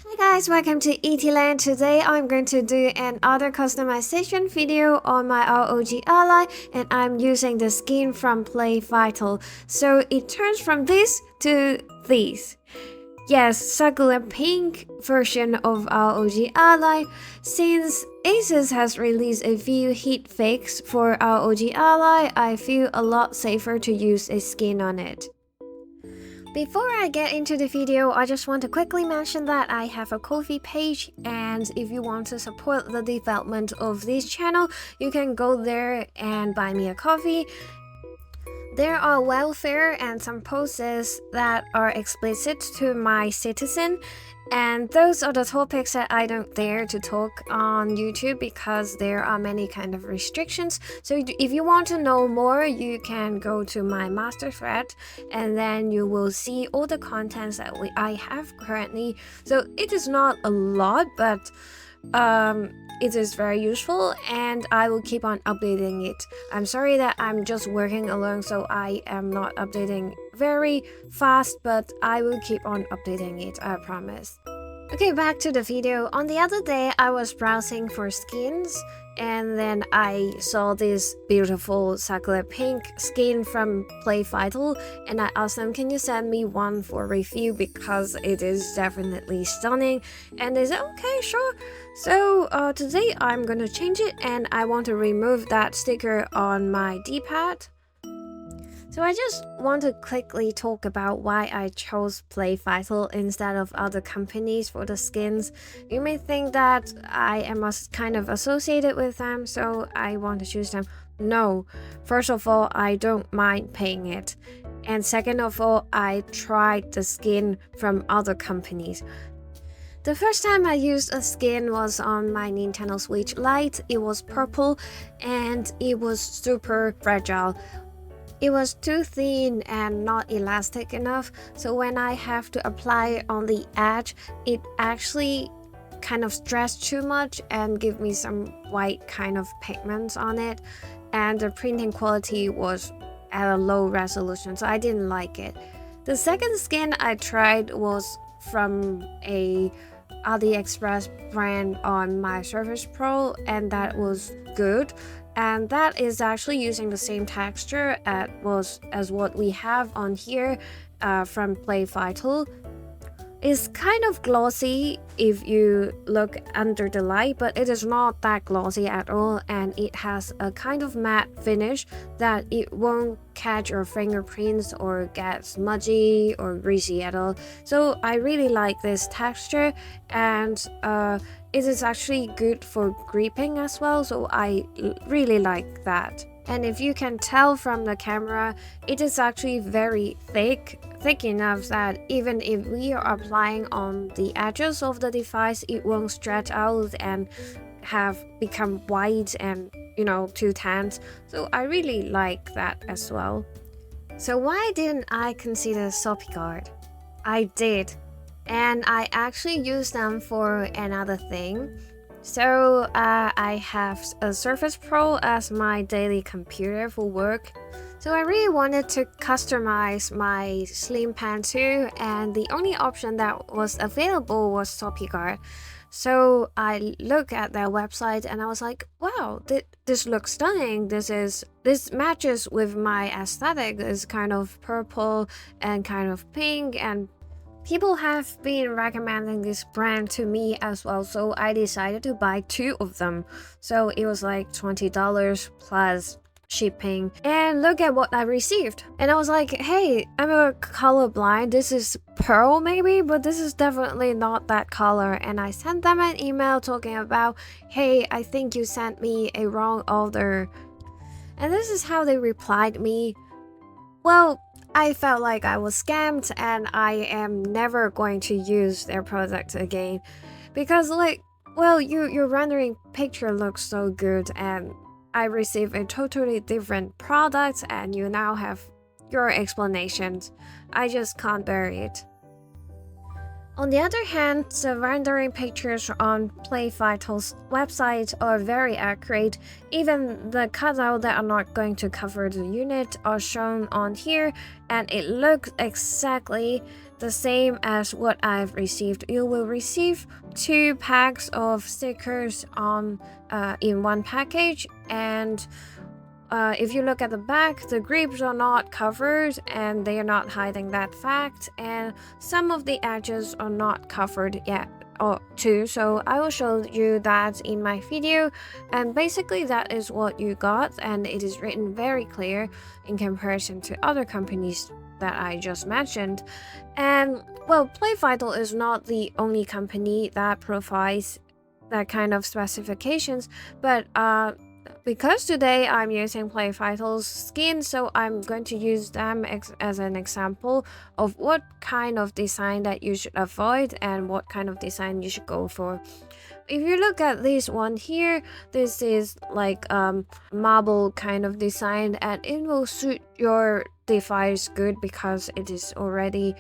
Hi guys, welcome to ETland. Today I'm going to do another customization video on my ROG Ally, and I'm using the skin from PlayVital. So it turns from this to this. Yes, succulent pink version of ROG Ally. Since Asus has released a few heat fakes for ROG Ally, I feel a lot safer to use a skin on it. Before I get into the video, I just want to quickly mention that I have a Ko-fi page, and if you want to support the development of this channel, you can go there and buy me a coffee. There are welfare and some posts that are explicit to my citizen, and those are the topics that I don't dare to talk on YouTube because there are many kind of restrictions. So if you want to know more, you can go to my master thread, and then you will see all the contents that I have currently. So it is not a lot, but it is very useful, and I will keep on updating it. I'm sorry that I'm just working alone, so I am not updating very fast, but I will keep on updating it, I promise. Okay, back to the video. On the other day, I was browsing for skins, and then I saw this beautiful succulent pink skin from PlayVital, and I asked them, can you send me one for review because it is definitely stunning? And they said, okay, sure. So today I'm gonna change it, and I want to remove that sticker on my D-pad. So I just want to quickly talk about why I chose PlayVital instead of other companies for the skins. You may think that I am kind of associated with them, so I want to choose them. No. First of all, I don't mind paying it. And second of all, I tried the skin from other companies. The first time I used a skin was on my Nintendo Switch Lite. It was purple and it was super fragile. It was too thin and not elastic enough, so when I have to apply it on the edge, it actually kind of stretched too much and give me some white kind of pigments on it, and the printing quality was at a low resolution, so I didn't like it. The second skin I tried was from a AliExpress brand on my Surface Pro, and that was good. And that is actually using the same texture as what we have on here from PlayVital. It's kind of glossy if you look under the light, but it is not that glossy at all, and it has a kind of matte finish that it won't catch your fingerprints or get smudgy or greasy at all. So I really like this texture, and it is actually good for gripping as well, so I really like that. And if you can tell from the camera, it is actually very thick enough that even if we are applying on the edges of the device, it won't stretch out and have become white and, you know, too tanned. So I really like that as well. So why didn't I consider Soppy Guard? I did, and I actually used them for another thing. So I have a Surface Pro as my daily computer for work. So I really wanted to customize my slim pen too, and the only option that was available was Soppy Guard. So I looked at their website and I was like, wow, this looks stunning. This matches with my aesthetic. It's kind of purple and kind of pink, and people have been recommending this brand to me as well, so I decided to buy two of them. So it was like $20 plus shipping, and look at what I received. And I was like, hey, I'm a colorblind, this is pearl maybe, but this is definitely not that color. And I sent them an email talking about, hey, I think you sent me a wrong order. And this is how they replied me. Well, I felt like I was scammed, and I am never going to use their product again, because like, well, your rendering picture looks so good, and I received a totally different product, and you now have your explanations. I just can't bear it. On the other hand, the rendering pictures on PlayVital's website are very accurate. Even the cutout that are not going to cover the unit are shown on here, and it looks exactly the same as what I've received. You will receive 2 packs of stickers in one package, and if you look at the back, the grips are not covered and they are not hiding that fact, and some of the edges are not covered yet too, so I will show you that in my video. And basically that is what you got, and it is written very clear in comparison to other companies that I just mentioned. And well, PlayVital is not the only company that provides that kind of specifications, but because today I'm using PlayVital's skin, so I'm going to use them as an example of what kind of design that you should avoid and what kind of design you should go for. If you look at this one here, this is like marble kind of design, and it will suit your device good because it is already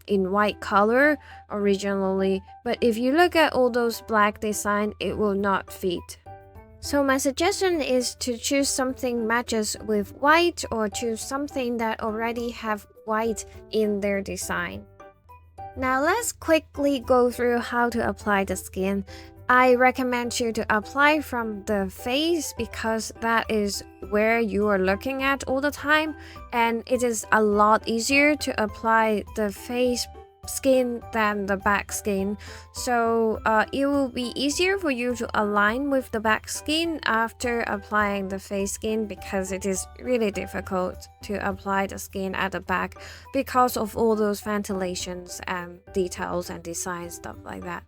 in white color originally. But if you look at all those black design, it will not fit. So my suggestion is to choose something matches with white, or choose something that already have white in their design. Now let's quickly go through how to apply the skin. I recommend you to apply from the face because that is where you are looking at all the time, and it is a lot easier to apply the face skin than the back skin, so it will be easier for you to align with the back skin after applying the face skin, because it is really difficult to apply the skin at the back because of all those ventilations and details and design stuff like that.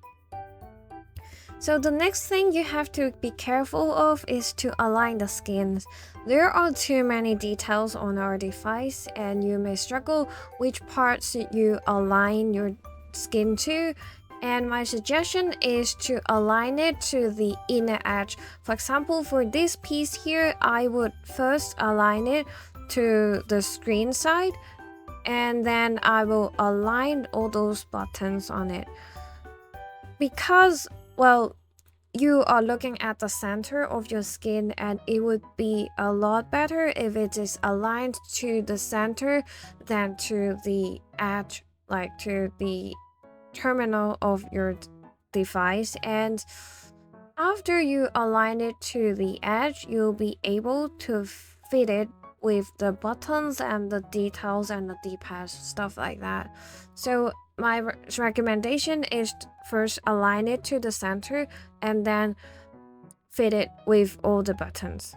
So the next thing you have to be careful of is to align the skins. There are too many details on our device, and you may struggle which parts you align your skin to. And my suggestion is to align it to the inner edge. For example, for this piece here, I would first align it to the screen side, and then I will align all those buttons on it. Because, well, you are looking at the center of your skin, and it would be a lot better if it is aligned to the center than to the edge, like to the terminal of your device. And after you align it to the edge, you'll be able to fit it with the buttons and the details and the D-pad, stuff like that. So my recommendation is first align it to the center and then fit it with all the buttons.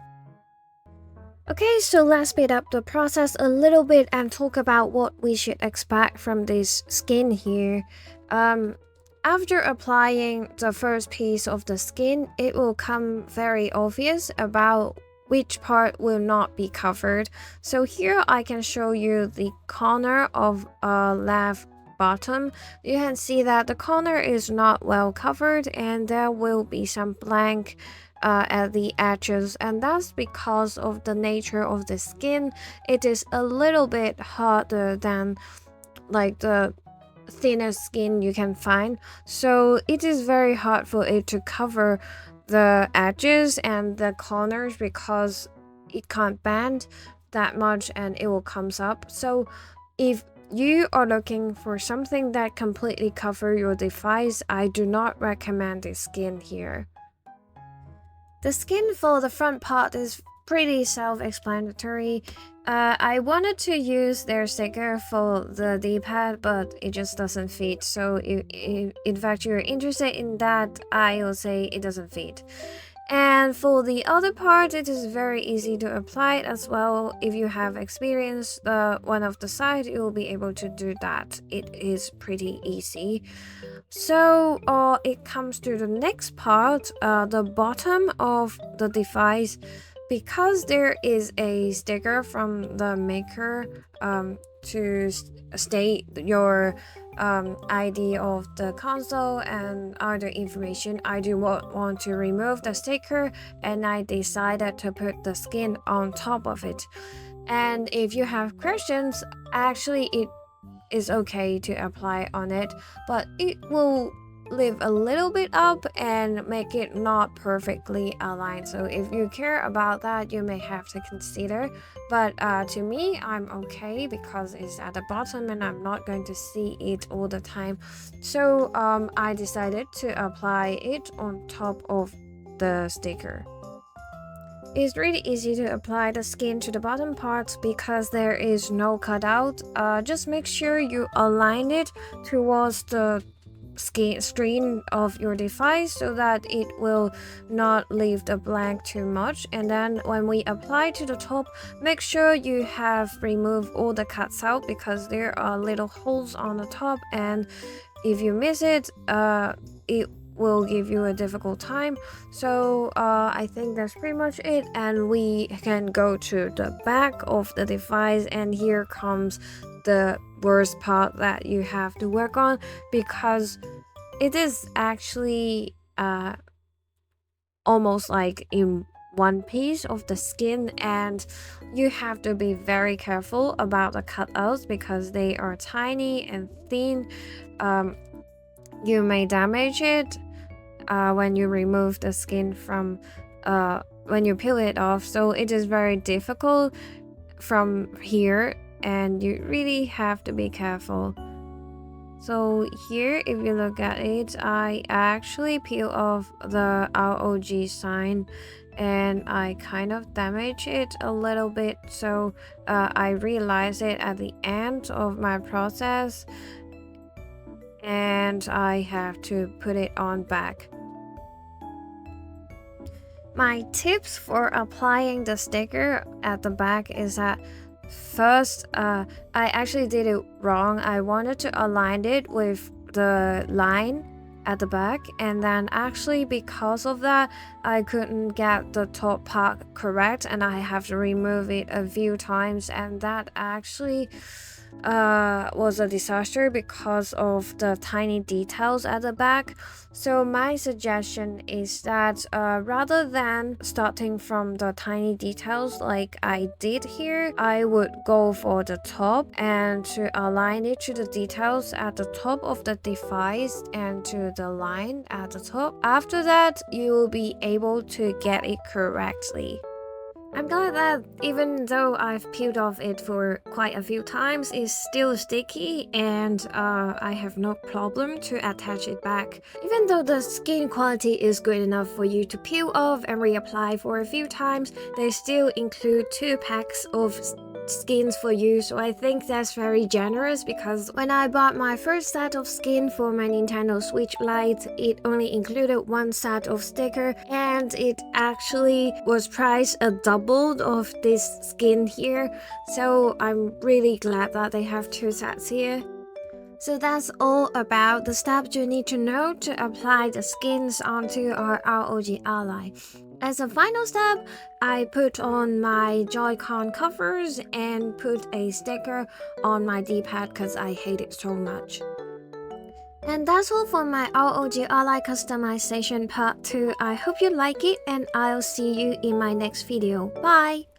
Okay, so let's speed up the process a little bit and talk about what we should expect from this skin here. After applying the first piece of the skin, it will come very obvious about which part will not be covered. So here I can show you the corner of left bottom. You can see that the corner is not well covered, and there will be some blank at the edges, and that's because of the nature of the skin. It is a little bit harder than like the thinnest skin you can find, so it is very hard for it to cover the edges and the corners because it can't bend that much and it will comes up. So if you are looking for something that completely cover your device, I do not recommend this skin here. The skin for the front part is pretty self-explanatory. I wanted to use their sticker for the D-pad, but it just doesn't fit. So if in fact you're interested in that, I will say it doesn't fit. And for the other part, it is very easy to apply it as well. If you have experienced one of the side, you will be able to do that. It is pretty easy. So it comes to the next part, the bottom of the device. Because there is a sticker from the maker to state your ID of the console and other information, I do not want to remove the sticker, and I decided to put the skin on top of it. And if you have questions, actually it is okay to apply on it, but it will leave a little bit up and make it not perfectly aligned. So if you care about that, you may have to consider. But to me, I'm okay because it's at the bottom and I'm not going to see it all the time. So I decided to apply it on top of the sticker. It's really easy to apply the skin to the bottom part because there is no cutout. Just make sure you align it towards the screen of your device so that it will not leave the blank too much. And then when we apply to the top, make sure you have removed all the cuts out because there are little holes on the top, and if you miss it, it will give you a difficult time. So I think that's pretty much it, and we can go to the back of the device, and here comes the worst part that you have to work on, because it is actually almost like in one piece of the skin, and you have to be very careful about the cutouts because they are tiny and thin. You may damage it when you remove the skin from when you peel it off, so it is very difficult from here and you really have to be careful. So here, if you look at it, I actually peel off the ROG sign and I kind of damage it a little bit. So I realized it at the end of my process and I have to put it on back. My tips for applying the sticker at the back is that first, I actually did it wrong. I wanted to align it with the line at the back, and then actually because of that, I couldn't get the top part correct and I have to remove it a few times, and that actually was a disaster because of the tiny details at the back. So my suggestion is that rather than starting from the tiny details like I did here, I would go for the top and to align it to the details at the top of the device and to the line at the top. After that, you will be able to get it correctly. I'm glad that even though I've peeled off it for quite a few times, it's still sticky and I have no problem to attach it back. Even though the skin quality is good enough for you to peel off and reapply for a few times, they still include 2 packs of skins for you, so I think that's very generous because when I bought my first set of skin for my Nintendo Switch Lite, it only included 1 set of sticker and it actually was priced a double of this skin here, so I'm really glad that they have 2 sets here. So that's all about the steps you need to know to apply the skins onto our ROG Ally. As a final step, I put on my Joy-Con covers and put a sticker on my D-pad because I hate it so much. And that's all for my ROG Ally customization part 2. I hope you like it and I'll see you in my next video. Bye!